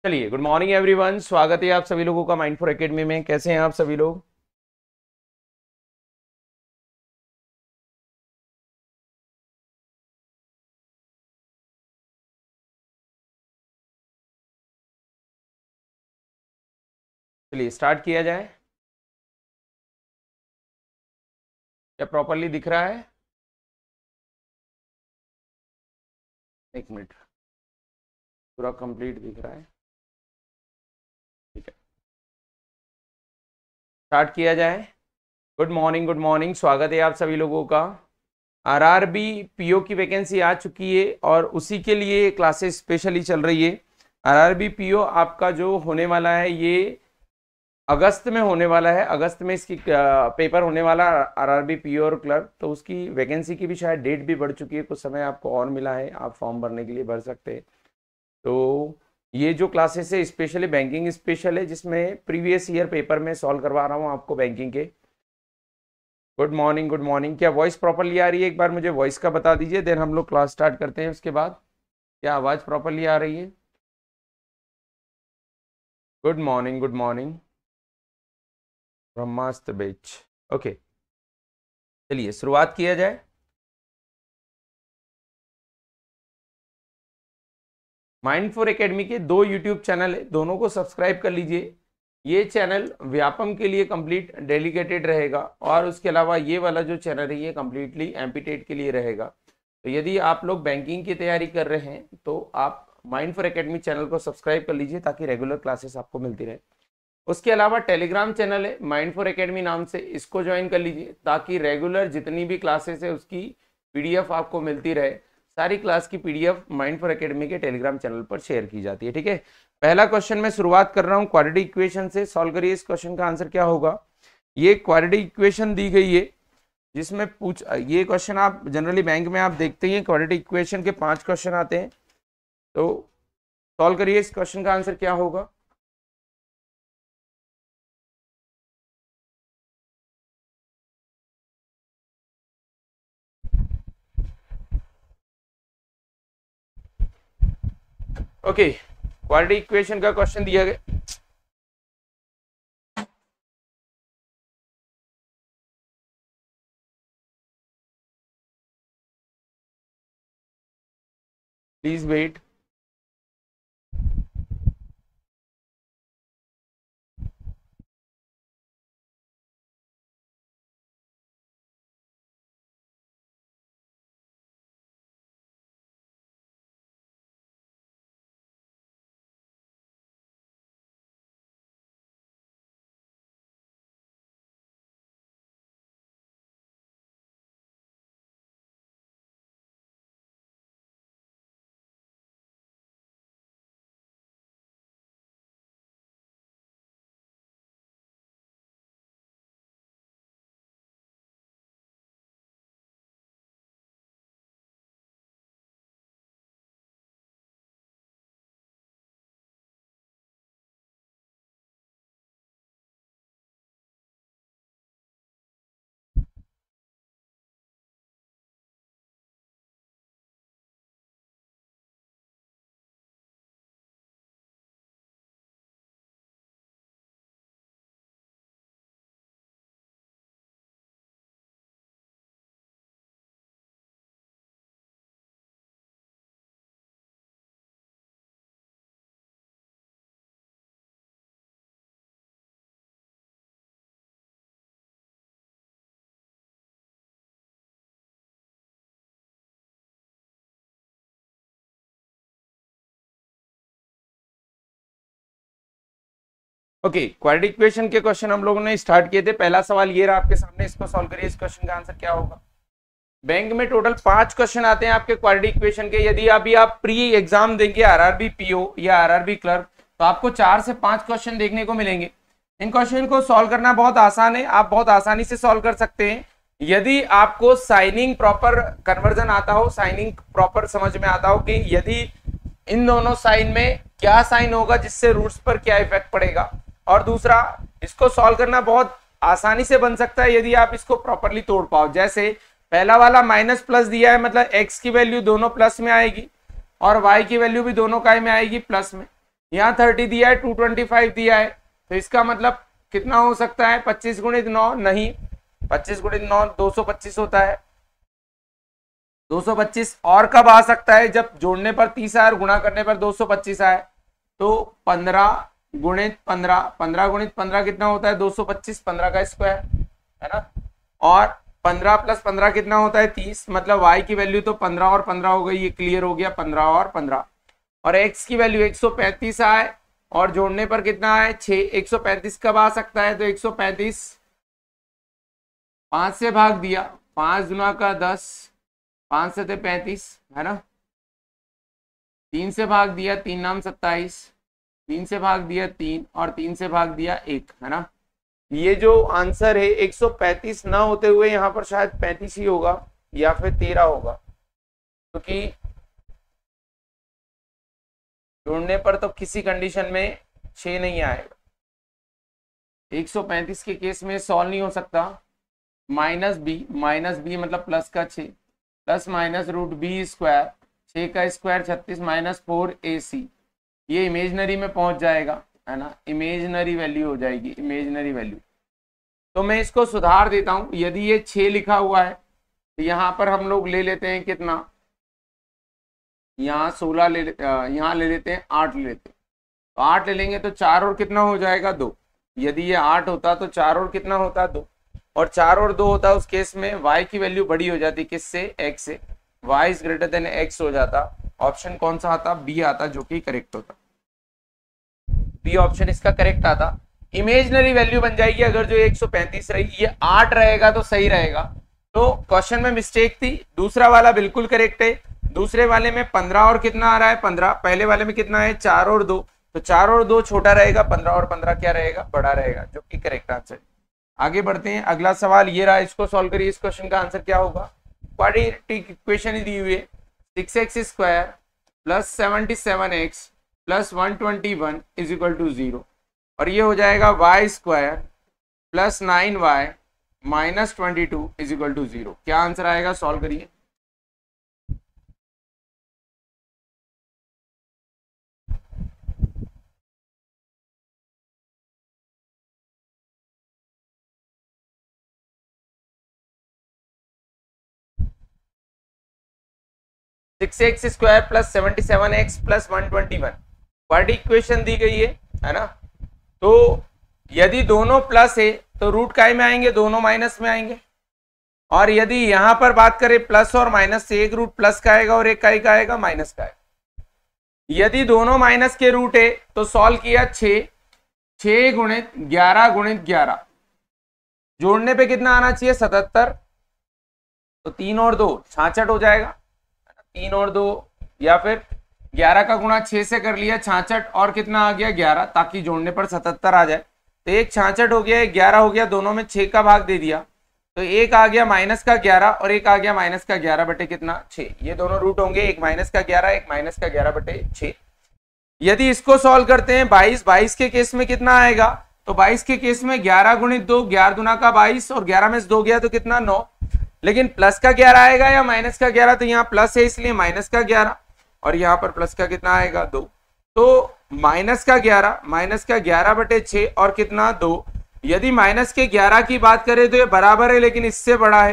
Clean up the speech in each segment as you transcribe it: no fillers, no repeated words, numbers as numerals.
चलिए, good morning everyone. स्वागत है आप सभी लोगों का माइंडफुल एकेडमी में। कैसे हैं आप सभी लोग? चलिए स्टार्ट किया जाए। क्या प्रॉपरली दिख रहा है? एक मिनट, पूरा कंप्लीट दिख रहा है? ठीक है, स्टार्ट किया जाए। Good morning, good morning. स्वागत है आप सभी लोगों का। आरआरबी पीओ की वैकेंसी आ चुकी है और उसी के लिए क्लासेस स्पेशली चल रही है। आरआरबी पीओ आपका जो होने वाला है ये अगस्त में होने वाला है। अगस्त में इसकी पेपर होने वाला आरआरबी पीओ और क्लर्क। तो उसकी वैकेंसी की भी शायद डेट भी बढ़ चुकी है, कुछ समय आपको और मिला है, आप फॉर्म भरने के लिए भर सकते हैं। तो ये जो क्लासेस है स्पेशली बैंकिंग स्पेशल है, जिसमें प्रीवियस ईयर पेपर में सॉल्व करवा रहा हूँ आपको बैंकिंग के। Good morning, good morning. क्या वॉइस प्रॉपरली आ रही है? एक बार मुझे वॉइस का बता दीजिए, देन हम लोग क्लास स्टार्ट करते हैं उसके बाद। क्या आवाज़ प्रॉपरली आ रही है? Good morning, good morning. Brahmastra batch. Okay, चलिए शुरुआत किया जाए। माइंडफुल एकेडमी के दो यूट्यूब चैनल है, दोनों को सब्सक्राइब कर लीजिए। ये चैनल व्यापम के लिए कंप्लीट डेडिकेटेड रहेगा और उसके अलावा ये वाला जो चैनल है ये कंप्लीटली एमपीटेट के लिए रहेगा। तो यदि आप लोग बैंकिंग की तैयारी कर रहे हैं तो आप माइंडफुल एकेडमी चैनल को सब्सक्राइब कर लीजिए ताकि रेगुलर क्लासेस आपको मिलती रहे। उसके अलावा टेलीग्राम चैनल है माइंडफुल एकेडमी नाम से, इसको ज्वाइन कर लीजिए ताकि रेगुलर जितनी भी क्लासेस है उसकी पीडीएफ आपको मिलती रहे। सारी क्लास की पीडीएफ माइंडफुल एकेडमी के टेलीग्राम चैनल पर शेयर की जाती है। ठीक है, पहला क्वेश्चन में शुरुआत कर रहा हूं क्वाड्रेटिक इक्वेशन से। सॉल्व करिए। इस क्वेश्चन का आंसर क्या होगा? ये क्वाड्रेटिक इक्वेशन दी गई है जिसमें ये क्वेश्चन आप जनरली बैंक में आप देखते हैं, क्वाड्रेटिक इक्वेशन के 5 क्वेश्चन आते हैं। तो सॉल्व करिए। इस क्वेश्चन का आंसर क्या होगा? ओके, क्वाड्रेटिक इक्वेशन का क्वेश्चन दिया गया। Please wait. Okay, quadratic equation के क्वेश्चन हम लोगों ने स्टार्ट किए थे। पहला सवाल ये रहा आपके सामने, इसको सॉल्व करिए। इस क्वेश्चन का आंसर क्या होगा? बैंक में टोटल 5 क्वेश्चन आते हैं आपके क्वाड्रेटिक इक्वेशन के। यदि अभी आप प्री एग्जाम देंगे आरआरबी पीओ या आरआरबी क्लर्क तो आपको 4 से 5 क्वेश्चन देखने को मिलेंगे। इन क्वेश्चन को सॉल्व करना बहुत आसान है, आप बहुत आसानी से सॉल्व कर सकते हैं यदि आपको साइनिंग प्रॉपर कन्वर्जन आता हो, साइनिंग प्रॉपर समझ में आता हो कि यदि इन दोनों साइन में क्या साइन होगा जिससे रूट्स पर क्या इफेक्ट पड़ेगा। और दूसरा, इसको सॉल्व करना बहुत आसानी से बन सकता है यदि आप इसको प्रॉपरली तोड़ पाओ। जैसे पहला वाला माइनस प्लस दिया है, मतलब x की वैल्यू दोनों प्लस में आएगी और y की वैल्यू भी दोनों काय में आएगी प्लस में। यहाँ 30 दिया है, 225 दिया है, तो इसका मतलब कितना हो सकता है? 25 गुणित 9 नहीं, 25 गुणित 9 225 होता है। 225 और कब आ सकता है? जब जोड़ने पर 30 आए और गुणा करने पर 225 आए। तो 15 गुणित 15, 15 गुणित 15 कितना होता है? 225, 15 का स्क्वायर है ना। और 15 प्लस 15 कितना होता है? 30। मतलब y की वैल्यू तो 15 और 15 हो गई, ये क्लियर हो गया, 15 और 15। और x की वैल्यू 135 आए और जोड़ने पर कितना आए? 6। 135 कब आ सकता है? तो 135 5 से भाग दिया, 5 गुना का 10, 5 से थे 35 है ना। 3 से भाग दिया, 3 नाम 27, 3 से भाग दिया 3 और 3 से भाग दिया 1 है ना। ये जो आंसर है 135 ना होते हुए यहाँ पर शायद 35 ही होगा या फिर 13 होगा, क्योंकि जोड़ने पर तो किसी कंडीशन में 6 नहीं आएगा। 135 के केस में सॉल्व नहीं हो सकता। माइनस बी मतलब प्लस का 6, plus minus root B square, 6 का स्क्वायर 36 माइनस 4ac, ये इमेजनरी में पहुंच जाएगा है ना, इमेजनरी वैल्यू हो जाएगी, इमेजनरी वैल्यू। तो मैं इसको सुधार देता हूं, यदि ये 6 लिखा हुआ है तो यहाँ पर हम लोग ले लेते हैं कितना, यहाँ 16 यहाँ ले लेते हैं 8 ले लेते हैं। तो 8 ले लेंगे तो 4 और कितना हो जाएगा? 2। यदि ये 8 होता तो 4 और कितना होता? 2। और 4 और 2 होता, उस केस में y की वैल्यू बड़ी हो जाती, किससे? x से। y is greater than x हो जाता। ऑप्शन कौन सा आता? बी आता, जो कि करेक्ट होता। बी ऑप्शन इसका करेक्ट आता। इमेजनरी वैल्यू बन जाएगी अगर जो 135 रही, ये 8 रहेगा तो सही रहेगा। तो क्वेश्चन में मिस्टेक थी, दूसरा वाला बिल्कुल करेक्ट है। दूसरे वाले में 15 और कितना आ रहा है? 15। पहले वाले में कितना है? 4 और 2, तो 4 और 2 छोटा रहेगा, 15 और 15 क्या रहेगा? बड़ा रहेगा, जो कि करेक्ट आंसर। आगे बढ़ते हैं, अगला सवाल ये रहा, इसको सॉल्व करिए। इस क्वेश्चन का आंसर क्या होगा? क्वाड्रेटिक इक्वेशन दी हुई है, 6x square plus 77x plus 121 is equal to 0, और ये हो जाएगा y square plus 9y minus 22 is equal to 0। क्या आंसर आएगा? सॉल्व करिए। Six x square plus 77x plus 121 quadratic equation दी गई है ना। तो यदि दोनों प्लस है तो रूट काय में आएंगे? दोनों माइनस में आएंगे। और यदि यहां पर बात करें प्लस और माइनस से, एक रूट प्लस का आएगा और एक का आएगा माइनस का आएगा। यदि दोनों माइनस के रूट है तो सॉल्व किया 6 गुणित 11 गुणित 11, जोड़ने पे कितना आना चाहिए? 77। तो 3 और 2 66 हो जाएगा, 3 और 2, या फिर 11 का गुणा 6 से कर लिया 66 और कितना आ गया? 11, ताकि जोड़ने पर 77 आ जाए। तो एक 66 हो गया, एक 11 हो गया, दोनों में 6 का भाग दे दिया, तो एक आ गया माइनस का 11 और एक आ गया माइनस का 11 बटे कितना? 6। ये दोनों रूट होंगे, एक माइनस का 11 एक माइनस का 11 बटे 6। यदि इसको सॉल्व करते हैं 22 के केस में कितना आएगा? तो 22 के केस में 11 गुणित 2, 11 दूना का 22 और 11 में से 2 गया तो कितना? 9। लेकिन प्लस का 11 आएगा या माइनस का 11? तो यहाँ प्लस है इसलिए माइनस का 11, और यहाँ पर प्लस का कितना आएगा? 2। तो माइनस का 11 बटे 6 और कितना? 2। यदि माइनस के 11 की बात करें तो ये बराबर है लेकिन इससे बड़ा है।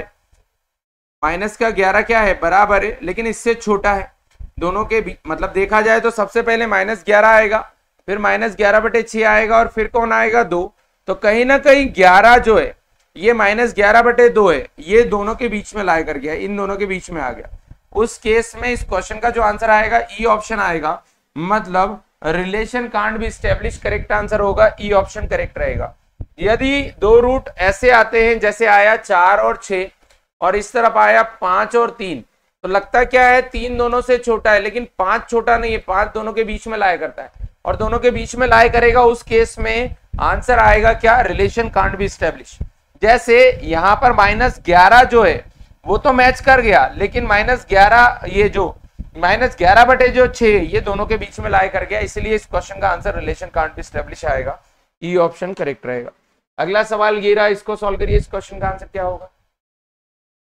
माइनस का 11 क्या है? बराबर है लेकिन इससे छोटा है। दोनों के मतलब देखा जाए तो सबसे पहले माइनस 11 आएगा, फिर माइनस 11 बटे 6 आएगा और फिर कौन आएगा? 2। तो कहीं ना कहीं 11 जो है ये माइनस 11 बटे 2 है, ये दोनों के बीच में ला कर गया, इन दोनों के बीच में आ गया। उस केस में इस क्वेश्चन का जो आंसर आएगा ई ऑप्शन आएगा, मतलब relation can't B establish, correct answer होगा ई ऑप्शन करेक्ट रहेगा। यदि दो रूट ऐसे आते हैं जैसे आया 4 और 6 और इस तरफ आया 5 और 3, तो लगता क्या है? 3 दोनों से छोटा है, लेकिन 5 छोटा नहीं है, 5 दोनों के बीच में लाया करता है और दोनों के बीच में लाया करेगा। उस केस में आंसर आएगा क्या? Relation can't B establish. जैसे यहां पर माइनस 11 जो है वो तो मैच कर गया, लेकिन माइनस 11 ये जो माइनस 11 बटे जो 6 ये दोनों के बीच में लाया कर गया, इसलिए इस क्वेश्चन का answer relation can't B establish आएगा, ई ऑप्शन करेक्ट रहेगा। अगला सवाल ये रहा, इसको सॉल्व करिए। इस क्वेश्चन का आंसर क्या होगा?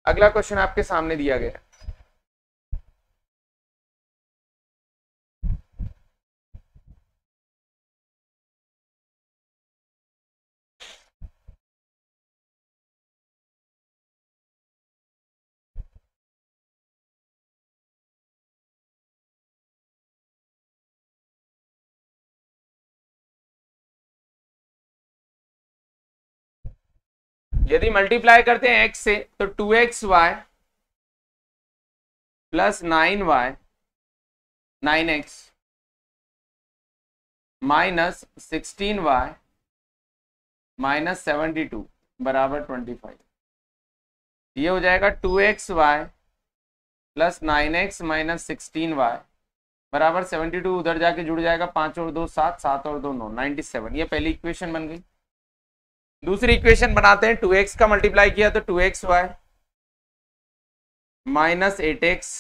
अगला क्वेश्चन आपके सामने दिया गया है। यदि मल्टीप्लाई करते हैं x से तो 2xy plus 9y 9x minus 16y minus 72 बराबर 25। ये हो जाएगा 2xy plus 9x minus 16y बराबर 72। उधर जाके जुड़ जाएगा 5 और 2 7, 7 और 2 9, 97। ये पहली इक्वेशन बन गई। दूसरी इक्वेशन बनाते हैं। 2x का मल्टीप्लाई किया तो 2xy minus 8x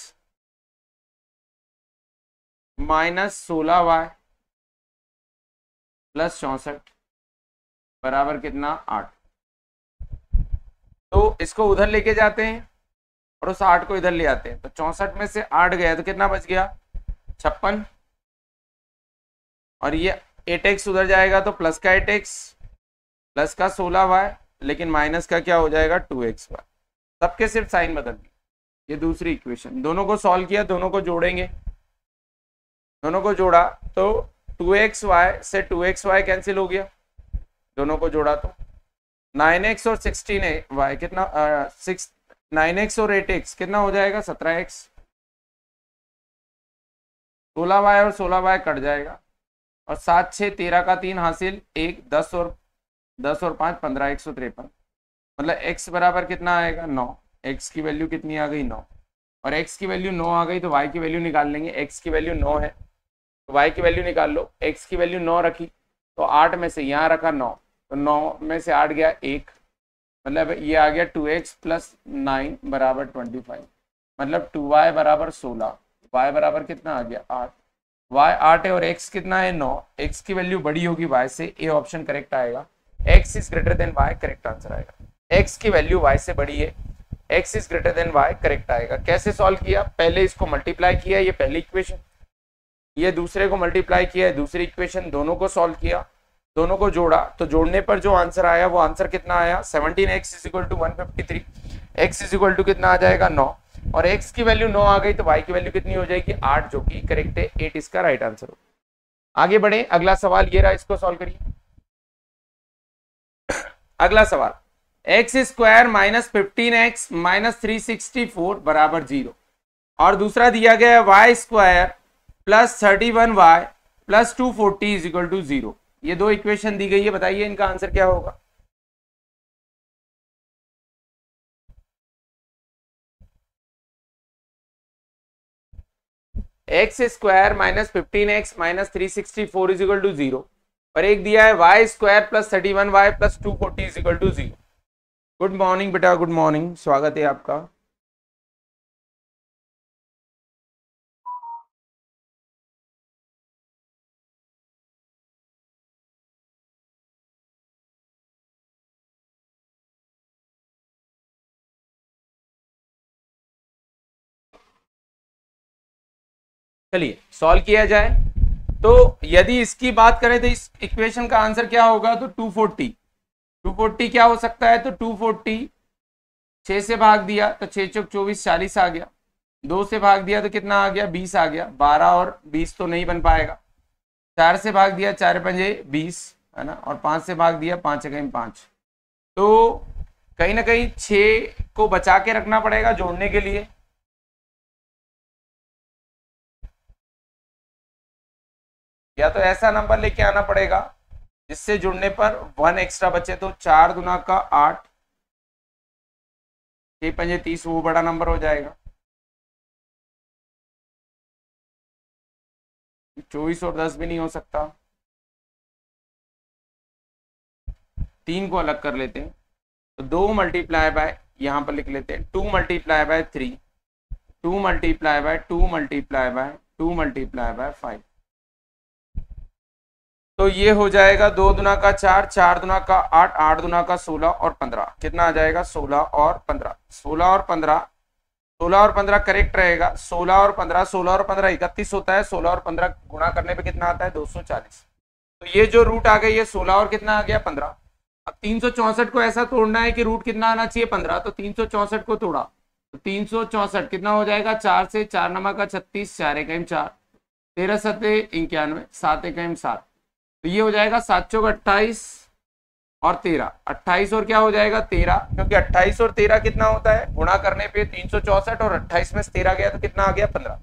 minus 16y plus 64 बराबर कितना 8। तो इसको उधर लेके जाते हैं और उस 8 को इधर ले आते हैं। तो 64 में से 8 गया तो कितना बच गया 56। और ये 8x उधर जाएगा तो प्लस का 8x प्लस का 16y, लेकिन माइनस का क्या हो जाएगा 2xy। सबके सिर्फ साइन बदल दी। ये दूसरी इक्वेशन। दोनों को सॉल्व किया, दोनों को जोड़ेंगे। दोनों को जोड़ा तो 2xy से 2xy कैंसिल हो गया, दोनों को जोड़ा तो 9x और 16y कितना 9x और 8x कितना हो जाएगा 17x। 16y और 16y कट जाएगा और 7 6 13 का 3 हासिल 1 10 और 5 15 153। मतलब x बराबर कितना आएगा 9। x की वैल्यू कितनी आ गई 9 और x की वैल्यू 9 आ गई तो y की वैल्यू निकाल लेंगे। x की वैल्यू 9 है तो y की वैल्यू निकाल लो। x की वैल्यू 9 रखी तो 8 में से यहाँ रखा 9 तो 9 में से 8 गया 1, मतलब ये आ गया 2x प्लस 9 बराबर 25। मतलब 2y बराबर 16, y बराबर कितना आ गया 8। y 8 है और x कितना है 9। x की वैल्यू बड़ी होगी y से, ए ऑप्शन करेक्ट आएगा। x is greater than y correct answer आएगा। x की वैल्यू y से बड़ी है, x is greater than y correct आएगा। कैसे सॉल्व किया, पहले इसको मल्टीप्लाई किया, ये पहली इक्वेशन, ये दूसरे को मल्टीप्लाई किया है दूसरी इक्वेशन, दोनों को सॉल्व किया, दोनों को जोड़ा तो जोड़ने पर जो आंसर आया वो आंसर कितना आया 17x is equal to 153। x is equal to कितना आ जाएगा 9 और x की वैल्यू 9 आ गई तो y की वैल्यू कितनी हो जाएगी 8, जो कि करेक्ट है। 8 इसका राइट आंसर हो। आगे बढ़े, अगला सवाल ये रहा, इसको सॉल्व करिए। अगला सवाल x square minus 15x minus 364 बराबर 0 और दूसरा दिया गया है Y square plus 31y plus 240 is equal to 0। ये दो इक्वेशन दी गई है, बताइए इनका आंसर क्या होगा। X square minus 15x minus 364 is equal to 0 और एक दिया है Y square plus 31y plus 240 is equal to 0। Good morning बेटा, गुड मॉर्निंग, स्वागत है आपका। चलिए सॉल्व किया जाए। तो यदि इसकी बात करें तो इस इक्वेशन का आंसर क्या होगा, तो 240 क्या हो सकता है, तो 240 6 से भाग दिया तो 6 चौक 24 40 आ गया, 2 से भाग दिया तो कितना आ गया 20 आ गया, 12 और 20 तो नहीं बन पाएगा, 4 से भाग दिया 4 पंजे 20 है ना, और 5 से भाग दिया 5 1 5। तो कहीं ना कहीं 6 को बचा के रखना पड़ेगा जोड़ने के लिए। या तो ऐसा नंबर लेके आना पड़ेगा जिससे जुड़ने पर 1 एक्स्ट्रा बचे, तो 4 गुना का 8 6 पंजे 30, वो बड़ा नंबर हो जाएगा। 24 और 10 भी नहीं हो सकता, 3 को अलग कर लेते हैं तो 2 मल्टीप्लाई बाय, यहाँ पर लिख लेते हैं 2 multiply by 3, 2 multiply by 2 multiply by 2 multiply by 5। तो ये हो जाएगा 2 दुना का 4, 4 दुना का 8, 8 दुना का 16 और 15, कितना आ जाएगा 16 और 15, 16 और 15, 16 और 15 करेक्ट रहेगा। 16 और 15, 16 और 15 31 होता है, 16 और 15 गुणा करने पे कितना आता है 240। तो ये जो रूट आ गई है 16 और कितना आ गया 15। अब 364 को ऐसा तोड़ना है कि रूट कितना आना चाहिए 15, तो 364 को तोड़ा तो 364 कितना हो जाएगा 4 से, 4 नमा का 36, 4 1 4, 13 7 91, 7 1 7, तो ये हो जाएगा 7 चौक 28 और 13, 28 और क्या हो जाएगा 13, क्योंकि 28 और 13 कितना होता है, गुणा करने पे 364 और 28 में से 13 गया तो कितना आ गया 15।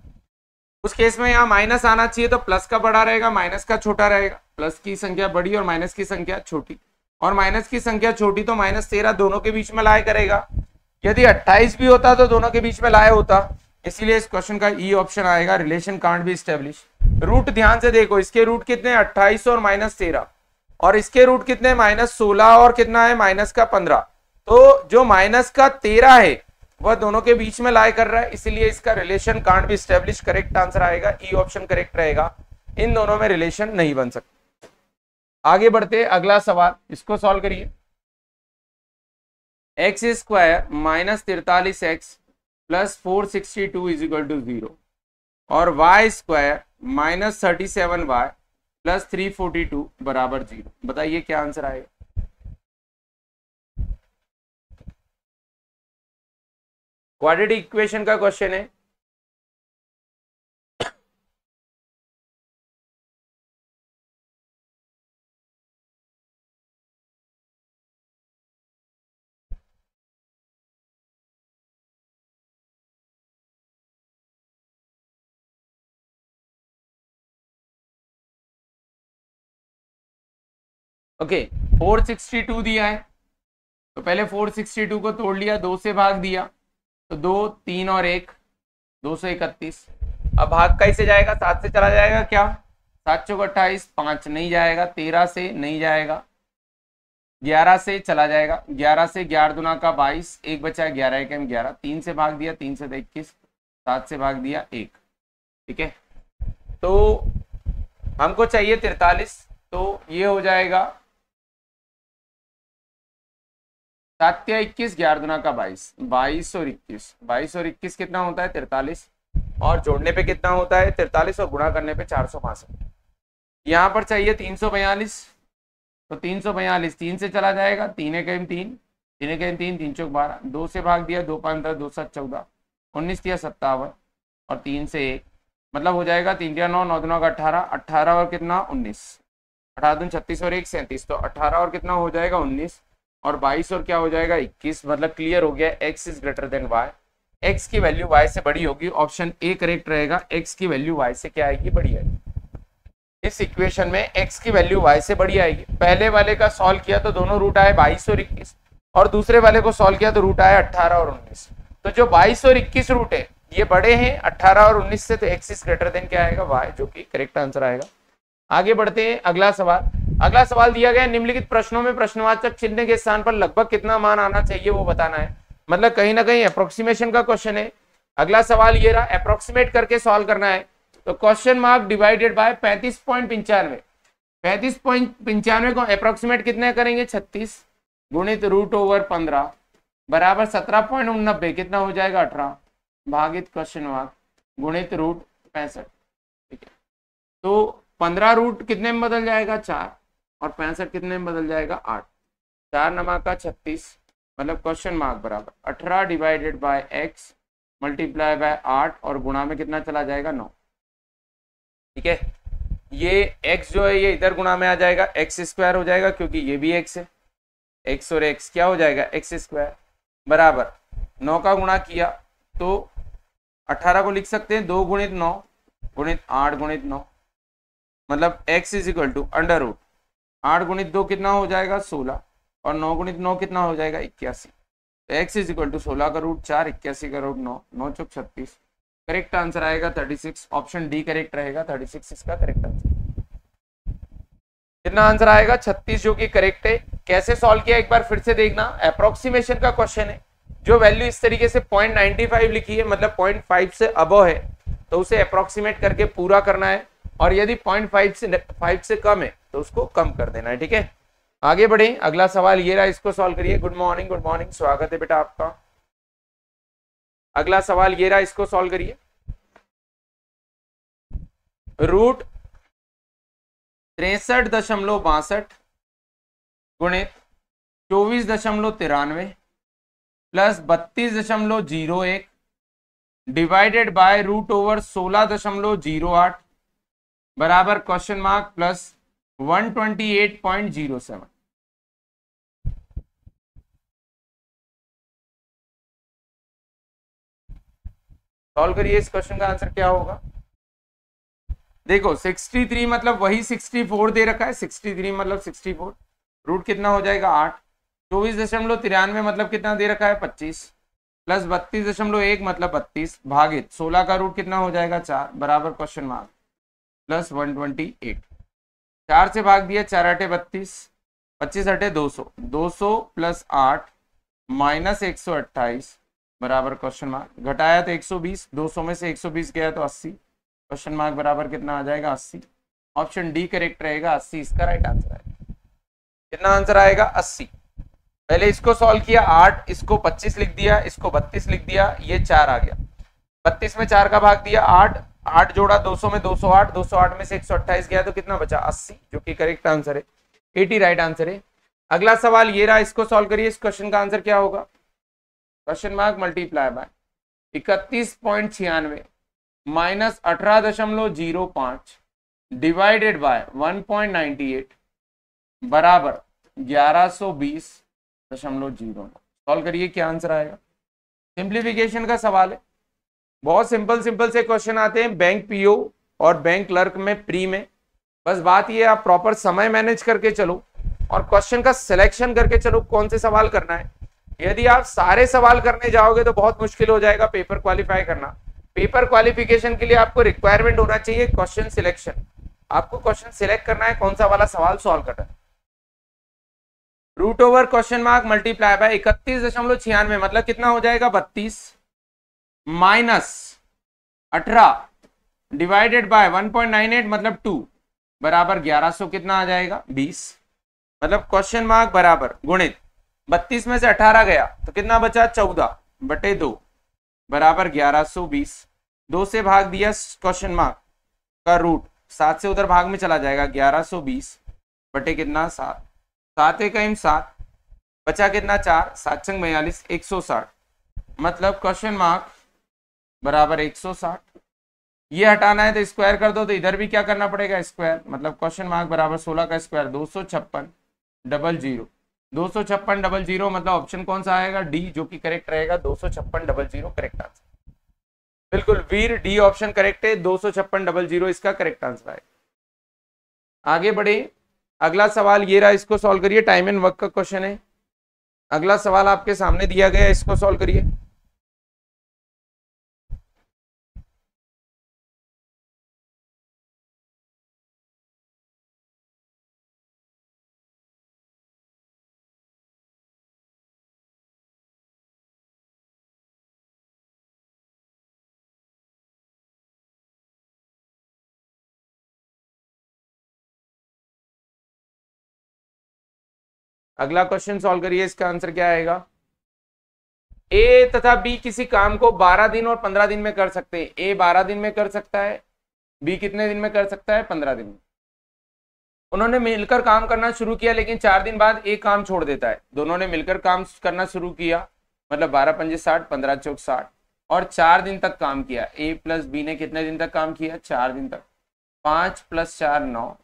उस केस में यहाँ माइनस आना चाहिए तो प्लस का बड़ा रहेगा, माइनस का छोटा रहेगा। प्लस की संख्या बड़ी और माइनस की संख्या छोटी, और माइनस की संख्या छोटी तो -13 दोनों के बीच में लाए करेगा। यदि 28 भी होता तो दोनों के बीच में लाए होता, इसीलिए इस क्वेश्चन का ई ऑप्शन आएगा, relation can't be establish. Root ध्यान से देखो, इसके रूट कितने 28 और -13, और इसके रूट कितने -16 और कितना है -15। तो जो -13 है वह दोनों के बीच में लाई कर रहा है, इसीलिए इसका relation can't be establish. Correct answer आएगा ई ऑप्शन करेक्ट रहेगा, इन दोनों में रिलेशन नहीं बन सकता। आगे बढ़ते अगला सवाल, इसको सॉल्व करिए। X square -43x plus 462 is equal to 0 और वाई स्क्वायर -37y प्लस 342 बराबर 0। बताइए क्या आंसर आएगा। क्वाड्रेटिक इक्वेशन का क्वेश्चन है। ओके 462 दिया है, तो पहले 462 को तोड़ लिया, 2 से भाग दिया तो 2 3 और 1 231। अब भाग कैसे जाएगा, 7 से चला जाएगा क्या, 7 चौक 28, 5 नहीं जाएगा, 13 से नहीं जाएगा, 11 से चला जाएगा, 11 से 11 दूना का 22, 1 बचा 11 1 11, 3 से भाग दिया 3 से 21, 7 से भाग दिया 1। ठीक है, तो हमको चाहिए 43, तो ये हो जाएगा 7 या 21, 11 दूना का 22, 22 और 21, 22 और 21 कितना होता है 43, और जोड़ने पे कितना होता है 43 और गुणा करने पे 462। यहाँ पर चाहिए 342, तो 342 3 से चला जाएगा, 3 1 3, 3 1 3, 3 चौक 12, 2 से भाग दिया 2 5 10, 2 7 14, 19 या 57 और 3 से 1, मतलब हो जाएगा 3 या 9, 9 दूना का 18, 18 और कितना 19, 18 दून 36 और 1 37, तो 18 और कितना हो जाएगा 19, और 22 और क्या हो जाएगा 21। मतलब क्लियर हो गया, x is greater than y, x की वैल्यू y से बड़ी होगी। ऑप्शन ए करेक्ट रहेगा, x की वैल्यू y से क्या आएगी, बड़ी आएगी। इस इक्वेशन में x की वैल्यू y से बड़ी आएगी। पहले वाले का सॉल्व किया तो दोनों रूट आए 22 और 21, और दूसरे वाले को सॉल्व किया तो रूट आया 18 और 19। तो जो 22 और 21 रूट है ये बड़े हैं 18 और 19 से, तो x इज ग्रेटर देन क्या आएगा y, जो कि करेक्ट आंसर आएगा। आगे बढ़ते हैं अगला सवाल। अगला सवाल दिया गया, निम्नलिखित प्रश्नों में प्रश्नवाचक चिन्ह के स्थान पर लगभग कितना मान आना चाहिए वो बताना है। मतलब कहीं ना कहीं अप्रोक्सीमेशन का क्वेश्चन है। अगला सवाल ये रहा, अप्रोक्सीमेट करके सॉल्व करना है। तो क्वेश्चन मार्क डिवाइडेड बाय 35.95, 35.95 को अप्रोक्सीमेट कितने करेंगे 36 गुणित √15 बराबर 17.89, कितना हो जाएगा 18 भागित क्वेश्चन मार्क गुणित √65। ठीक है, तो 15 रूट कितने में बदल जाएगा 4, और 65 कितने में बदल जाएगा 8, 4 नमा का 36, मतलब क्वेश्चन मार्क बराबर 18 divided by x multiply by 8 और गुणा में कितना चला जाएगा 9। ठीक है, ये x जो है ये इधर गुणा में आ जाएगा, x स्क्वायर हो जाएगा क्योंकि ये भी x है, x और x क्या हो जाएगा x स्क्वायर बराबर 9 का गुणा किया तो 18 को लिख सकते हैं 2 गुणित 9 गुणित 8 गुणित 9, मतलब x is equal to under root 8 गुणित 2 कितना हो जाएगा 16, और 9 गुणित 9 कितना हो जाएगा 81। तो x इज इक्वल टू 16 का रूट 4, 81 का रूट 9, 9 चौक 36। करेक्ट आंसर आएगा 36, ऑप्शन डी करेक्ट रहेगा, 36 इसका करेक्ट आंसर। कितना आंसर आएगा 36, जो कि करेक्ट है। कैसे सॉल्व किया एक बार फिर से देखना, अप्रोक्सीमेशन का क्वेश्चन है। जो वैल्यू इस तरीके से 0.95 लिखी है, मतलब 0.5 से अबव है, तो उसे अप्रोक्सीमेट करके पूरा करना है, और यदि 0.5 से कम है तो उसको कम कर देना है। ठीक है, आगे बढ़े। अगला सवाल ये रहा, इसको सॉल्व करिए। गुड मॉर्निंग, स्वागत है बेटा आपका। अगला सवाल ये रहा, इसको सॉल्व करिए। रूट 63.62 गुणित 24.93 प्लस 32.01 डिवाइडेड बाय √16.08 बराबर क्वेश्चन मार्क प्लस 128.07। सॉल्व करिए, इस क्वेश्चन का आंसर क्या होगा। देखो 63 मतलब वही 64 दे रखा है, 63 मतलब 64, रूट कितना हो जाएगा 8, 24.93 मतलब कितना दे रखा है 25, प्लस 32.1 मतलब 32, भागित 16 का रूट कितना हो जाएगा 4, बराबर क्वेश्चन मार्क प्लस 128। 4 से भाग दिया, 4 अटे 32, 25 अटे 200, 200 प्लस 8 माइनस 128 बराबर क्वेश्चन मार्क, घटाया तो 120, 200 में से 120 गया तो 80, क्वेश्चन मार्क बराबर कितना आ जाएगा 80। ऑप्शन डी करेक्ट रहेगा, 80 इसका राइट आंसर है। कितना आंसर आएगा 80। पहले इसको सॉल्व किया 8, इसको 25 लिख दिया, इसको 32 लिख दिया, ये 4 आ गया, 32 में 4 का भाग दिया 8, 8 जोड़ा 200 में 208, 208 में से 128 गया तो कितना बचा 80, जो कि करेक्ट आंसर है, 80 राइट आंसर है। अगला सवाल ये रहा, इसको सॉल्व करिए, इस क्वेश्चन का आंसर क्या होगा। Question mark multiply by 31.96 minus 18.05 divided by 1.98 बराबर 1120.09। सॉल्व करिए, क्या आंसर आएगा। सिंप्लीफिकेशन का सवाल है, बहुत सिंपल से क्वेश्चन आते हैं बैंक पीओ और बैंक क्लर्क में प्री में। बस बात ये आप प्रॉपर समय मैनेज करके चलो और क्वेश्चन का सिलेक्शन करके चलो कौन से सवाल करना है। यदि आप सारे सवाल करने जाओगे तो बहुत मुश्किल हो जाएगा पेपर क्वालिफाई करना। पेपर क्वालिफिकेशन के लिए आपको रिक्वायरमेंट होना चाहिए क्वेश्चन सिलेक्शन। आपको क्वेश्चन सिलेक्ट करना है कौन सा वाला सवाल सॉल्व करना है। Root over question mark multiply by 31.96 मतलब कितना हो जाएगा 32 माइनस 18 डिवाइडेड बाय 1.98 मतलब 2 बराबर 1100 कितना आ जाएगा 20, मतलब क्वेश्चन मार्क बराबर गुणित 32 में से 18 गया तो कितना बचा 14/2 बराबर 1120, 2 से भाग दिया क्वेश्चन मार्क का रूट, 7 से उधर भाग में चला जाएगा 1120 बटे कितना 7, 7 1 7 बचा कितना 4, 7 6 42 160 मतलब क्वेश्चन मार्क बराबर 160। ये हटाना है तो स्क्वायर कर दो, तो इधर भी क्या करना पड़ेगा स्क्वायर, मतलब क्वेश्चन मार्क बराबर 16 का स्क्वायर 256 00 256 00 मतलब ऑप्शन कौन सा आएगा डी, जो कि करेक्ट रहेगा 256 00 करेक्ट आंसर। बिल्कुल वीर, डी ऑप्शन करेक्ट है, 256 00 इसका करेक्ट आंसर आएगा। आगे बढ़े, अगला सवाल ये रहा, इसको सॉल्व करिए, टाइम एंड वर्क का क्वेश्चन है। अगला सवाल आपके सामने दिया गया है, इसको सॉल्व करिए। अगला क्वेश्चन सॉल्व करिए, इसका आंसर क्या आएगा। ए तथा बी किसी काम को 12 दिन और 15 दिन में कर सकते हैं। ए 12 दिन में कर सकता है, बी कितने दिन में कर सकता है 15 दिन में। उन्होंने मिलकर काम करना शुरू किया, लेकिन 4 दिन बाद एक काम छोड़ देता है। दोनों ने मिलकर काम करना शुरू किया, मतलब 12 पंजे 60 15 चौक 60 और 4 दिन तक काम किया। ए प्लस बी ने कितने दिन तक काम किया 4 दिन तक। 5 + 4 9,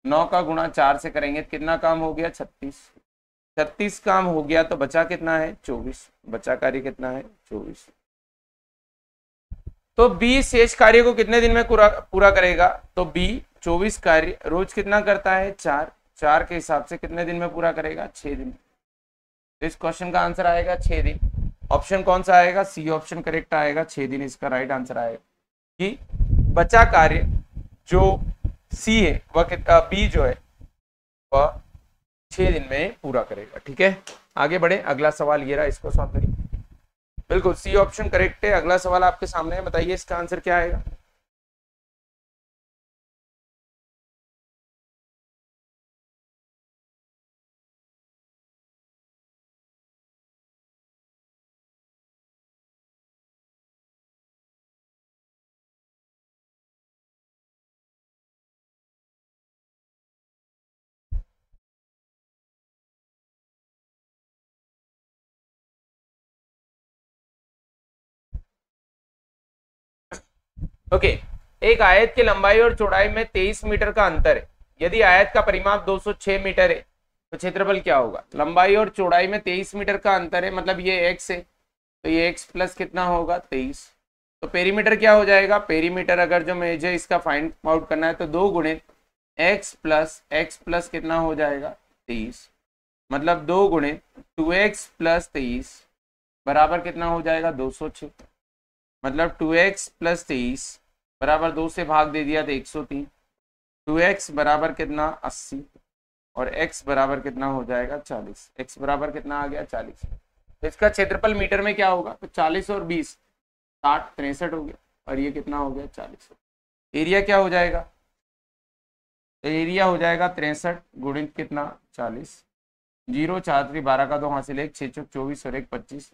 9 का गुणा 4 से करेंगे कितना काम हो गया 36, 36 काम हो गया तो बचा कितना है 24, बचा कार्य कितना है 24। तो बी शेष कार्य को कितने दिन में पूरा करेगा, तो बी 24 कार्य रोज कितना करता है 4, 4 के हिसाब से कितने दिन में पूरा करेगा 6 दिन। तो इस क्वेश्चन का आंसर आएगा 6 दिन। ऑप्शन कौन सा आएगा, सी ऑप्शन करेक्ट आएगा, 6 दिन इसका राइट आंसर आएगा कि बचा कार्य जो सी है वह कितना, बी जो है वह 6 दिन में पूरा करेगा। ठीक है, आगे बढ़े, अगला सवाल ये रहा, इसको सॉल्व करिए। बिल्कुल सी ऑप्शन करेक्ट है। अगला सवाल आपके सामने है, बताइए इसका आंसर क्या आएगा। ओके, एक आयत की लंबाई और चौड़ाई में 23 मीटर का अंतर है। यदि आयत का परिमाप 206 मीटर है तो क्षेत्रफल क्या होगा। लंबाई और चौड़ाई में 23 मीटर का अंतर है, मतलब ये x है तो ये x प्लस कितना होगा 23, तो पेरीमीटर क्या हो जाएगा, पेरीमीटर अगर जो मुझे इसका फाइंड आउट करना है तो 2 गुणित x प्लस कितना हो जाएगा 23, मतलब 2 गुणित 2x प्लस 23 बराबर कितना हो जाएगा 206, मतलब 2x प्लस 23 बराबर 2 से भाग दे दिया तो 103, 2x बराबर कितना 80 और x बराबर कितना हो जाएगा 40, x बराबर कितना आ गया 40। तो इसका क्षेत्रफल मीटर में क्या होगा, तो 40 और 20 60 63 हो गया और ये कितना हो गया 40। एरिया क्या हो जाएगा, तो एरिया हो जाएगा 63 गुणित कितना 40, 0 4 3 12 का 2 हासिल 1 6 चौक 24 और 1 25,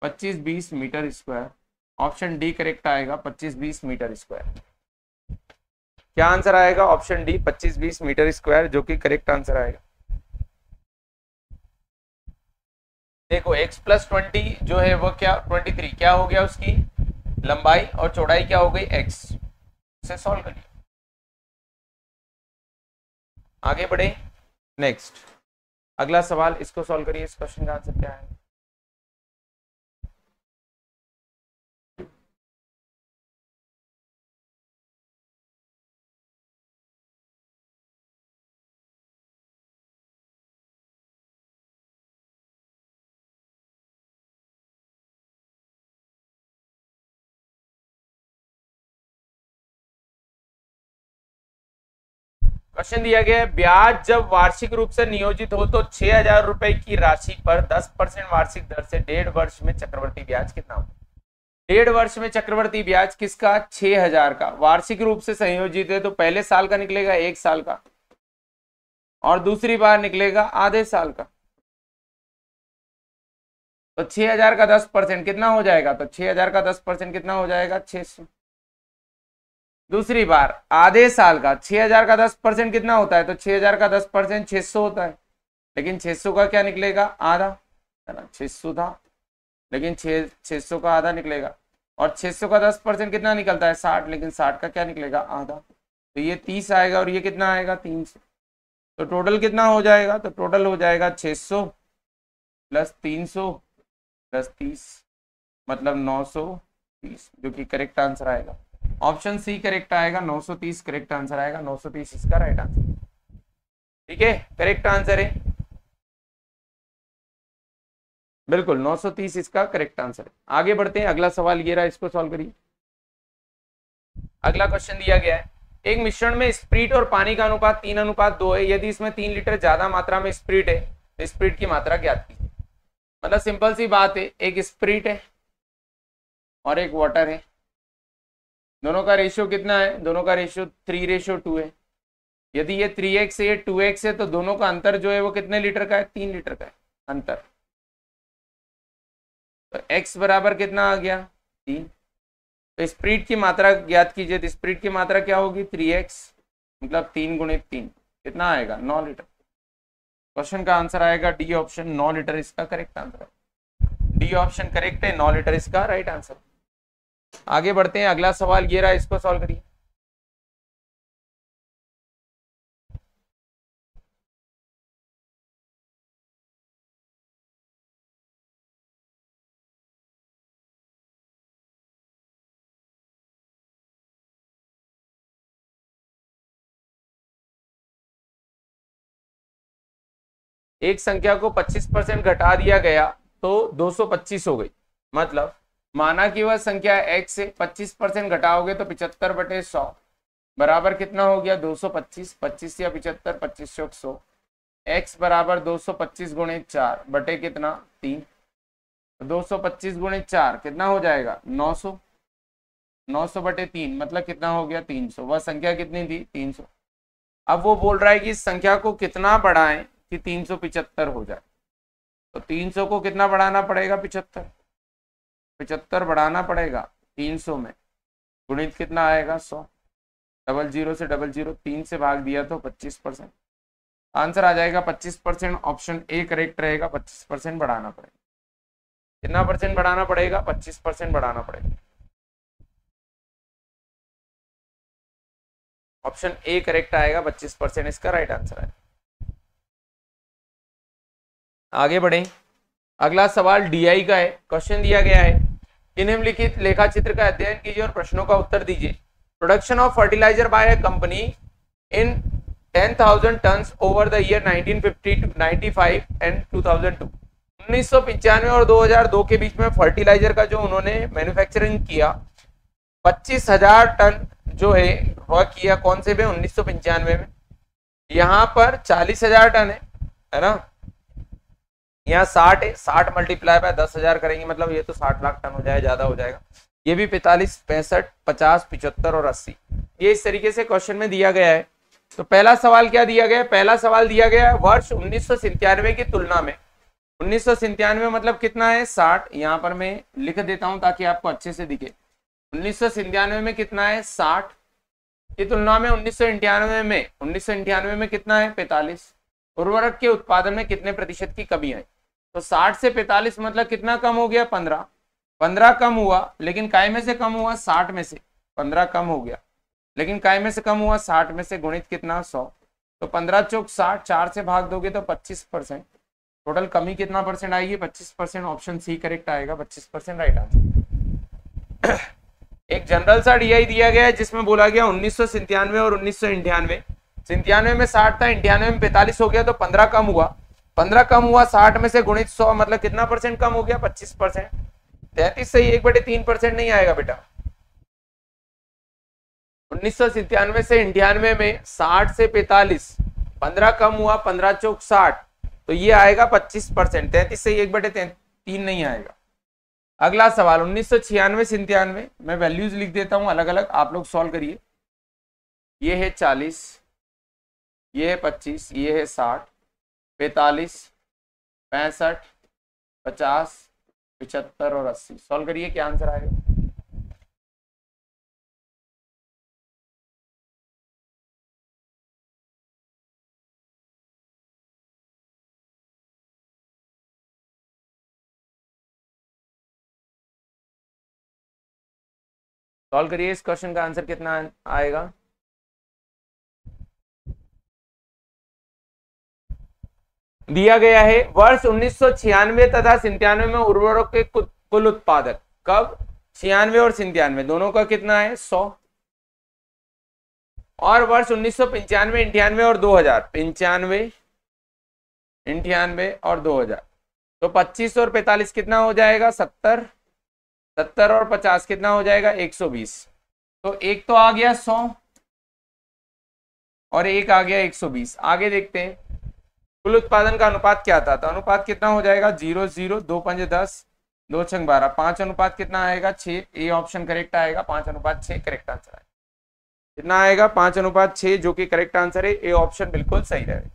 25 20 metre square. Option D correct आएगा 25 20 मीटर स्क्वायर। क्या आंसर आएगा, ऑप्शन डी 25 20 मीटर स्क्वायर जो कि करेक्ट आंसर आएगा। देखो x प्लस 20 जो है वो क्या 23 क्या हो गया, उसकी लंबाई और चौड़ाई क्या हो गई x, से सॉल्व करिए। आगे बढ़े, नेक्स्ट अगला सवाल, इसको सॉल्व करिए। इस क्वेश्चन का आंसर क्या है, क्वेश्चन दिया गया है ब्याज जब वार्षिक रूप से नियोजित हो तो 6,000 रुपए की राशि पर 10% वार्षिक दर से 1.5 वर्ष में चक्रवर्ती ब्याज कितना हो। 1.5 वर्ष में चक्रवर्ती ब्याज किसका 6,000 का, वार्षिक रूप से संयोजित है तो पहले साल का निकलेगा 1 साल का और दूसरी बार निकलेगा आधे साल का। तो 6,000 का 10% कितना हो जाएगा, तो 6,000 का 10% कितना हो जाएगा 600। दूसरी बार आधे साल का 6,000 का 10% कितना होता है, तो 6,000 का 10% 600 होता है, लेकिन 600 का क्या निकलेगा आधा, 600 था लेकिन 600 का आधा निकलेगा और 600 का 10% कितना निकलता है 60, लेकिन 60 का क्या निकलेगा आधा, तो ये 30 आएगा और ये कितना आएगा 300। तो टोटल कितना हो जाएगा, तो टोटल हो जाएगा 600 प्लस 300 प्लस 30 मतलब 930 जो कि करेक्ट आंसर आएगा। ऑप्शन सी करेक्ट आएगा, 930 करेक्ट आंसर आएगा, 930 इसका राइट आंसर। ठीक है, करेक्ट आंसर है बिल्कुल 930 इसका करेक्ट आंसर है। आगे बढ़ते हैं, अगला सवाल ये रहा, इसको सॉल्व करिए। अगला क्वेश्चन दिया गया है एक मिश्रण में स्प्रिट और पानी का अनुपात 3:2 है, यदि इसमें 3 लीटर ज्यादा मात्रा में स्प्रिट है तो स्प्रिट की मात्रा ज्ञात कीजिए। मतलब सिंपल सी बात है, एक स्प्रिट है और एक वाटर है, दोनों का रेशियो कितना है, दोनों का रेशियो 3:2 है। यदि ये 3x है ये 2x है तो दोनों का अंतर जो है वो कितने लीटर का है, 3 लीटर का है अंतर। तो x बराबर कितना आ गया 3। तो स्प्रिट की मात्रा ज्ञात कीजिए, तो स्प्रिट की मात्रा क्या होगी 3x मतलब 3 गुणित 3 कितना आएगा 9 लीटर। क्वेश्चन का आंसर आएगा डी ऑप्शन 9 लीटर इसका करेक्ट आंसर है। डी ऑप्शन करेक्ट है, 9 लीटर इसका राइट आंसर। आगे बढ़ते हैं, अगला सवाल ये रहा, इसको सॉल्व करिए। एक संख्या को 25% घटा दिया गया तो 225 हो गई, मतलब माना कि वह संख्या x से 25% घटाओगे तो 75/100 बराबर कितना हो गया 225, 25 या 75 25 चौक 100, x बराबर 225 गुणित 4 बटे कितना 3, 225 गुणित 4 कितना हो जाएगा 900, 900/3 मतलब कितना हो गया 300। वह संख्या कितनी थी 300। अब वो बोल रहा है कि इस संख्या को कितना बढ़ाएं कि 375 हो जाए, तो 300 को कितना बढ़ाना पड़ेगा 75 बढ़ाना पड़ेगा 300 में, गुणित कितना आएगा 100, 00 से 00 3 से भाग दिया तो 25%, आंसर आ जाएगा 25%। ऑप्शन ए करेक्ट रहेगा, 25% बढ़ाना पड़ेगा। कितना परसेंट बढ़ाना पड़ेगा 25% बढ़ाना पड़ेगा। ऑप्शन ए करेक्ट आएगा, 25% इसका राइट आंसर है। आगे बढ़ें, अगला सवाल डीआई का है। क्वेश्चन दिया गया है निम्नलिखित लेखा चित्र का अध्ययन कीजिए और प्रश्नों का उत्तर दीजिए। Production of fertiliser by a company in 10,000 tons over the year 1950 to 95 and 2002। 1995 और 2002 के बीच में फर्टिलाइजर का जो उन्होंने मैन्युफैक्चरिंग किया 25,000 टन जो है वह किया कौन से में 1995 में। यहाँ पर 40,000 टन है ना, यहाँ 60 है, 60 मल्टीप्लाई बाय 10,000 करेंगे मतलब ये तो 60 लाख टन हो जाएगा, ज्यादा हो जाएगा। ये भी 45, 65, 50, 75 और 80 ये इस तरीके से क्वेश्चन में दिया गया है। तो पहला सवाल क्या दिया गया है? पहला सवाल दिया गया है वर्ष 1997 की तुलना में। 1997 मतलब कितना है? 60। यहाँ पर मैं लिख देता हूं ताकि आपको अच्छे से दिखे। 1997 में कितना है? 60 की तुलना में 1999 में कितना है? 45। उर्वरक के उत्पादन में कितने प्रतिशत की कमी आई? तो 60 से 45 मतलब कितना कम हो गया? 15। 15 कम हुआ, लेकिन काय में से कम हुआ? 60 में से 15 कम हो गया, लेकिन काय में से कम हुआ? 60 में से गुणित कितना? 100। तो 15 चौक 60, 4 से भाग दोगे तो 25%। टोटल कमी कितना परसेंट आएगी? 25%। ऑप्शन सी करेक्ट आएगा, 25% राइट आंसर। एक जनरल सा डीआई दिया गया है जिसमें बोला गया 1997 और 1998। 97 में 60 था, 98 में 45 हो गया, तो 15 कम हुआ। 15 कम हुआ, 60 में से गुणित 100 मतलब कितना परसेंट कम हो गया? 25%। 33 से 1/3% नहीं आएगा बेटा। 1997 से 98 में 60 से 45 15 कम हुआ, 15 चौक 60, तो ये आएगा 25%। 33 से 1/3 नहीं आएगा। अगला सवाल 1996 97 मैं वैल्यूज लिख देता हूं अलग अलग, आप लोग सॉल्व करिए। ये है 40, ये है 25, ये है 60, 45, 65, 50, 75 और 80। सॉल्व करिए, क्या आंसर आएगा? सॉल्व करिए, इस क्वेश्चन का आंसर कितना आएगा? दिया गया है वर्ष 1996 तथा 97 में उर्वरक के कुल उत्पादक कब? 96 और 97 दोनों का कितना है? 100। और वर्ष 1995, 98 और 2000, 95, 98 और 2000, तो 25 और 45 कितना हो जाएगा? 70। 70 और 50 कितना हो जाएगा? 120। तो एक तो आ गया 100 और एक आ गया 120। आगे देखते हैं कुल उत्पादन का अनुपात क्या था। तो अनुपात कितना हो जाएगा? 0 0, 2 5 10, 2 6 12, 5 अनुपात कितना आएगा? 6। ए ऑप्शन करेक्ट आएगा, 5:6 करेक्ट आंसर आएगा। कितना आएगा? 5:6 जो कि करेक्ट आंसर है। ए ऑप्शन बिल्कुल सही रहेगा।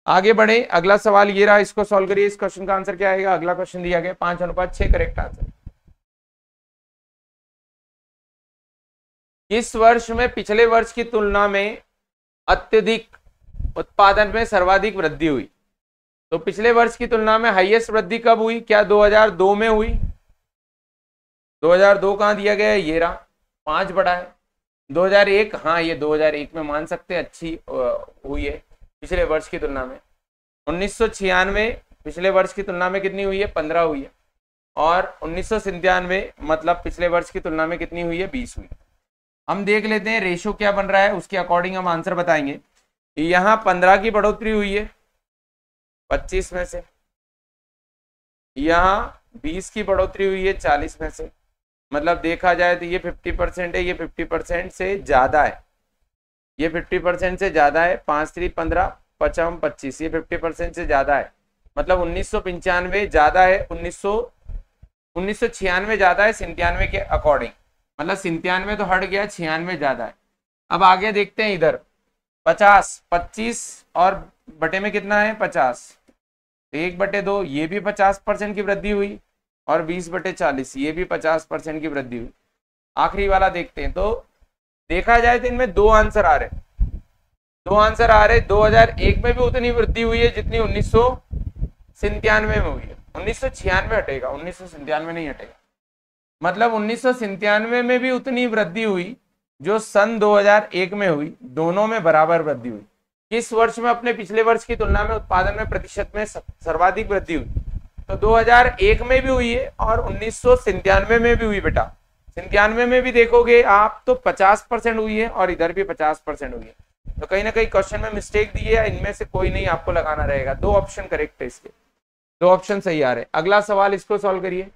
आगे बढ़े, अगला सवाल ये रहा, इसको सॉल्व करिए। इस क्वेश्चन का आंसर क्या आएगा? अगला क्वेश्चन दिया गया 5:6 करेक्ट आंसर। इस वर्ष में पिछले वर्ष की तुलना में अत्यधिक उत्पादन में सर्वाधिक वृद्धि हुई। तो पिछले वर्ष की तुलना में हाईएस्ट वृद्धि कब हुई? क्या 2002 में हुई? 2002 कहां दिया गया है? ये रहा, 5 बड़ा है। 2001, हाँ ये 2001 में मान सकते हैं, अच्छी हुई है पिछले वर्ष की तुलना में। 1996 पिछले वर्ष की तुलना में कितनी हुई है? 15 हुई है। और 1997 मतलब पिछले वर्ष की तुलना में कितनी हुई है? 20 हुई। हम देख लेते हैं रेशो क्या बन रहा है, उसके अकॉर्डिंग हम आंसर बताएंगे। यहाँ 15 की बढ़ोतरी हुई है 25 में से, यहाँ 20 की बढ़ोतरी हुई है 40 में से। मतलब देखा जाए तो ये 50% है, ये 50% से ज्यादा है, ये 50% से ज्यादा है। 5 3 15, 55 25, ये 50% से ज्यादा है। मतलब 1995 ज्यादा है, 1996 ज्यादा है 97 के अकॉर्डिंग। मतलब 97 तो हट गया, 96 ज्यादा है। अब आगे देखते हैं इधर 50, 25 और बटे में कितना है? 50, 1/2, ये भी 50% की वृद्धि हुई। और 20/40, ये भी 50% की वृद्धि हुई। आखिरी वाला देखते हैं। तो देखा जाए तो इनमें 2 आंसर आ रहे, 2 आंसर आ रहे। 2001 में भी उतनी वृद्धि हुई है जितनी 1997 में हुई है। 1996 हटेगा, 1997 नहीं हटेगा। मतलब 1997 में भी उतनी वृद्धि हुई जो सन 2001 में हुई, दोनों में बराबर वृद्धि हुई। किस वर्ष में अपने पिछले वर्ष की तुलना में उत्पादन में प्रतिशत में सर्वाधिक वृद्धि हुई? तो 2001 में भी हुई है और 1997 में भी हुई बेटा। 97 में भी देखोगे आप तो 50% हुई है और इधर भी 50% हुई है। तो कहीं ना कहीं क्वेश्चन में मिस्टेक दी है, इनमें से कोई नहीं आपको लगाना रहेगा। दो ऑप्शन करेक्ट है इसके, दो ऑप्शन सही आ रहे। अगला सवाल, इसको सॉल्व करिए।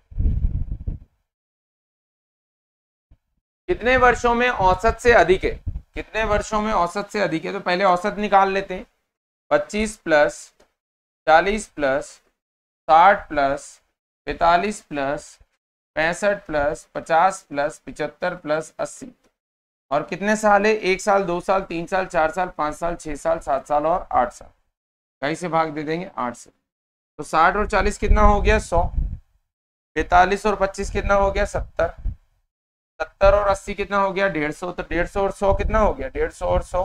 कितने वर्षों में औसत से अधिक है? कितने वर्षों में औसत से अधिक है? तो पहले औसत निकाल लेते हैं। 25 plus 40 plus 60 plus 45 plus 65 plus 50 plus 75 plus 80। और कितने साल है? 1 साल, 2 साल, 3 साल, 4 साल, 5 साल, 6 साल, 7 साल और 8 साल। कहीं से भाग दे देंगे? 8 से। तो 60 और 40 कितना हो गया? 100। 45 और 25 कितना हो गया? 70। 70 और 80 कितना हो गया? 150। तो 150 और 100 कितना हो गया? 150 और 100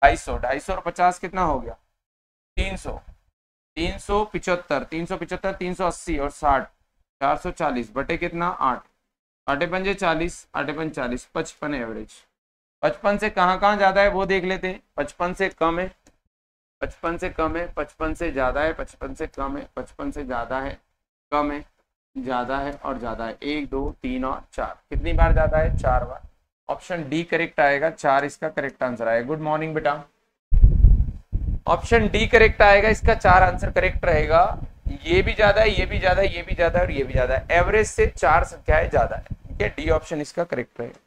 250। 250 और 50 कितना हो गया? 300। 375। 375 380 और 60 440 बटे कितना? 8। 8 पंजे 40, 8 पंजे 40, 55 एवरेज। 55 से कहाँ ज्यादा है वो देख लेते हैं। 55 से कम है, 55 से कम है, 55 से ज्यादा है, 55 से कम है, 55 से ज्यादा है, कम है, ज्यादा है और ज्यादा है। 1 2 3 और 4। कितनी बार ज्यादा है? 4 बार। ऑप्शन डी करेक्ट आएगा, 4 इसका करेक्ट आंसर आएगा। गुड मॉर्निंग बेटा। ऑप्शन डी करेक्ट आएगा, इसका 4 आंसर करेक्ट रहेगा। ये भी ज्यादा है, ये भी ज्यादा है, ये भी ज्यादा है और ये भी ज्यादा है। एवरेज से 4 संख्याएं ज्यादा है। ठीक है, डी ऑप्शन इसका करेक्ट रहेगा।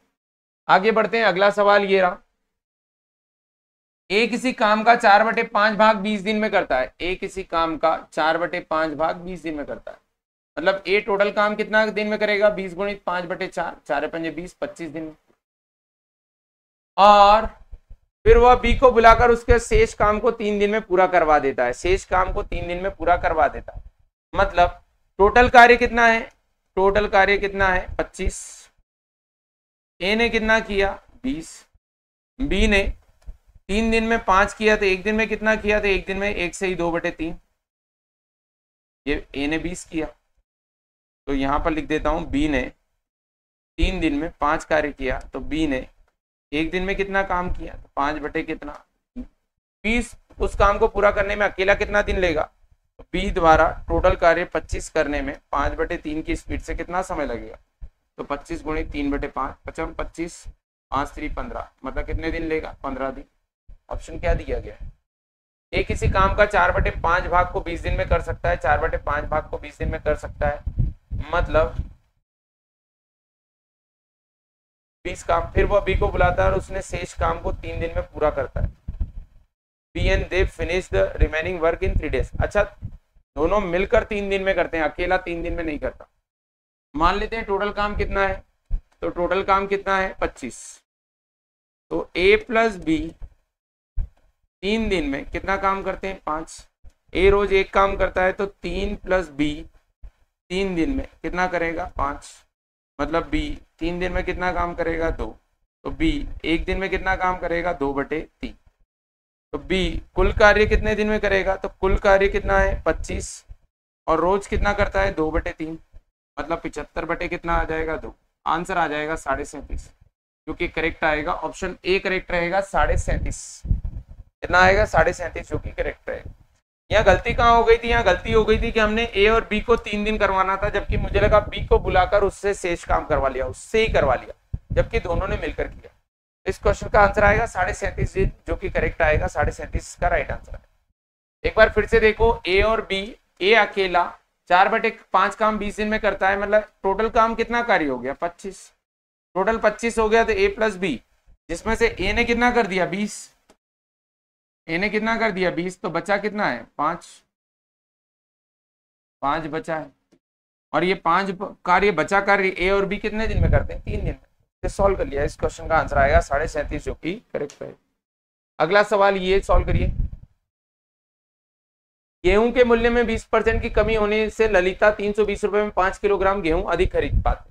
आगे बढ़ते हैं। अगला सवाल ये रहा। ए किसी काम का 4/5 भाग 20 दिन में करता है। ए किसी काम का 4/5 भाग 20 दिन में करता है। मतलब ए टोटल काम कितना दिन में करेगा? 20 गुणित 5/4, 4 पंजे 20, 25 दिन में। और फिर वह बी को बुलाकर उसके शेष काम को 3 दिन में पूरा करवा देता है। शेष काम को 3 दिन में पूरा करवा देता है। मतलब टोटल कार्य कितना है? टोटल कार्य कितना है? 25। ए ने कितना किया? 20। बी ने 3 दिन में 5 किया तो 1 दिन में कितना किया? तो 1 दिन में 1 से ही 2/3। ये ए ने 20 किया, तो यहां पर लिख देता हूं बी ने 3 दिन में 5 कार्य किया, तो बी ने 1 दिन में कितना काम किया? तो 5 बटे कितना? 20। उस काम को पूरा करने में अकेला कितना दिन लेगा? तो बी द्वारा टोटल कार्य 25 करने में 5/3 की स्पीड से कितना समय लगेगा? तो 25 गुणित 3/5, 25 5 3 15, मतलब कितने दिन लेगा? 15 दिन। ऑप्शन क्या दिया गया है? ए किसी काम का 4/5 भाग को 20 दिन में कर सकता है। 4/5 भाग को 20 दिन में कर सकता है, मतलब 20 काम। फिर वह बी को बुलाता है और उसने शेष काम को 3 दिन में पूरा करता है। B and they finish the remaining work in 3 days। अच्छा, दोनों मिलकर 3 दिन में करते हैं, अकेला 3 दिन में नहीं करता। मान लेते हैं टोटल काम कितना है? तो टोटल काम कितना है? 25। तो ए प्लस बी 3 दिन में कितना काम करते हैं? 5। ए रोज 1 काम करता है, तो 3 प्लस बी 3 दिन में कितना करेगा? 5। मतलब बी 3 दिन में कितना काम करेगा? 2। तो बी 1 दिन में कितना काम करेगा? 2/3। तो बी कुल कार्य कितने दिन में करेगा? तो कुल कार्य कितना है? 25। और रोज कितना करता है? 2/3, मतलब 75 बटे कितना आ जाएगा? 2। आंसर आ जाएगा 37.5, क्योंकि करेक्ट आएगा ऑप्शन ए करेक्ट रहेगा। 37.5 कितना आएगा? 37.5, जो कि करेक्ट रहेगा। यहाँ गलती कहाँ हो गई थी? यहाँ गलती हो गई थी कि हमने ए और बी को 3 दिन करवाना था, जबकि मुझे लगा बी को बुलाकर उससे शेष काम करवा लिया, उससे ही करवा लिया, जबकि दोनों ने मिलकर किया। इस क्वेश्चन का आंसर आएगा 37.5 दिन, जो कि करेक्ट आएगा। 37.5 का राइट आंसर है। एक बार फिर से देखो, ए और बी, ए अकेला 4/5 काम 20 दिन में करता है, मतलब टोटल काम कितना कार्य हो गया? 25। टोटल 25 हो गया, तो ए प्लस बी, जिसमें से ए ने कितना कर दिया? 20। ए ने कितना कर दिया? 20। तो बचा कितना है? 5। 5 बचा है। और ये 5 कार्य बचा कार्य ए और बी कितने दिन में करते हैं? 3 दिन में। सॉल्व कर लिया। इस क्वेश्चन का आंसर आएगा 37.5, जो कि करेक्ट है। अगला सवाल ये सॉल्व करिए। गेहूं के मूल्य में 20% की कमी होने से ललिता 320 रुपए में 5 किलोग्राम गेहूं अधिक खरीद पाते।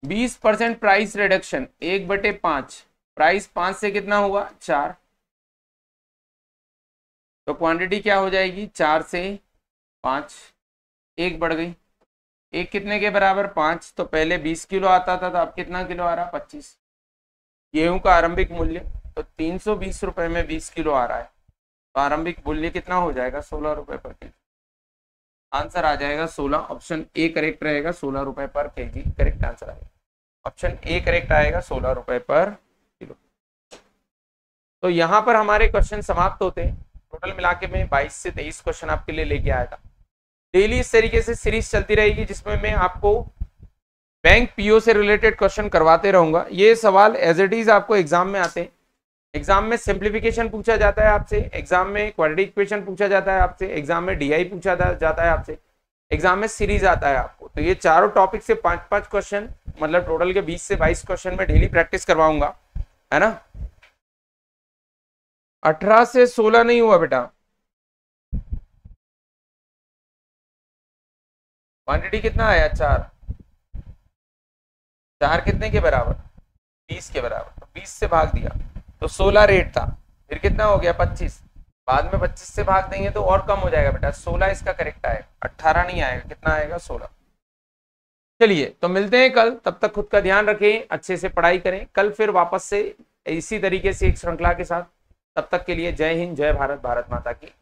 20% प्राइस रिडक्शन 1/5, प्राइस 5 से कितना हुआ? 4। तो क्वांटिटी क्या हो जाएगी? 4 से 5, 1 बढ़ गई। 1 कितने के बराबर? 5। तो पहले 20 किलो आता था, तो अब कितना किलो आ रहा? 25। गेहूं का आरंभिक मूल्य तो 320 रुपए में 20 किलो आ रहा है, तो आरंभिक मूल्य कितना हो जाएगा? 16 रुपए पर किलो। आंसर आ जाएगा 16, ऑप्शन ए करेक्ट रहेगा, 16 रुपए पर केजी करेक्ट आंसर आएगा, ऑप्शन ए करेक्ट आएगा, 16 रुपए पर किलो। तो यहाँ पर हमारे क्वेश्चन समाप्त होते हैं। टोटल मिला के मैं 22 से 23 क्वेश्चन आपके लिए लेके आया था। डेली इस तरीके से सीरीज चलती रहेगी जिसमें मैं आपको बैंक पीओ से रिलेटेड क्वेश्चन करवाते रहूंगा। ये सवाल एज इट इज आपको एग्जाम में आते हैं। एग्जाम में सिंप्लीफिकेशन पूछा जाता है आपसे, एग्जाम में क्वाड्रेटिक इक्वेशन पूछा जाता है आपसे, एग्जाम में डीआई पूछा जाता है आपसे, एग्जाम में सीरीज आता है आपको। तो ये चारों टॉपिक से 5-5 क्वेश्चन, मतलब टोटल के 20 से 22 क्वेश्चन में डेली प्रैक्टिस करवाऊंगा, है ना। 18 से 16 नहीं हुआ बेटा, क्वांटिटी कितना आया? 4 कितने के बराबर? 20 के बराबर। तो 20 से भाग दिया तो 16 रेट था, फिर कितना हो गया? 25। बाद में 25 से भाग देंगे तो और कम हो जाएगा बेटा, 16 इसका करेक्ट आएगा, 18 नहीं आएगा। कितना आएगा? 16। चलिए तो मिलते हैं कल, तब तक खुद का ध्यान रखें, अच्छे से पढ़ाई करें। कल फिर वापस से इसी तरीके से एक श्रृंखला के साथ, तब तक के लिए जय हिंद, जय भारत, भारत माता की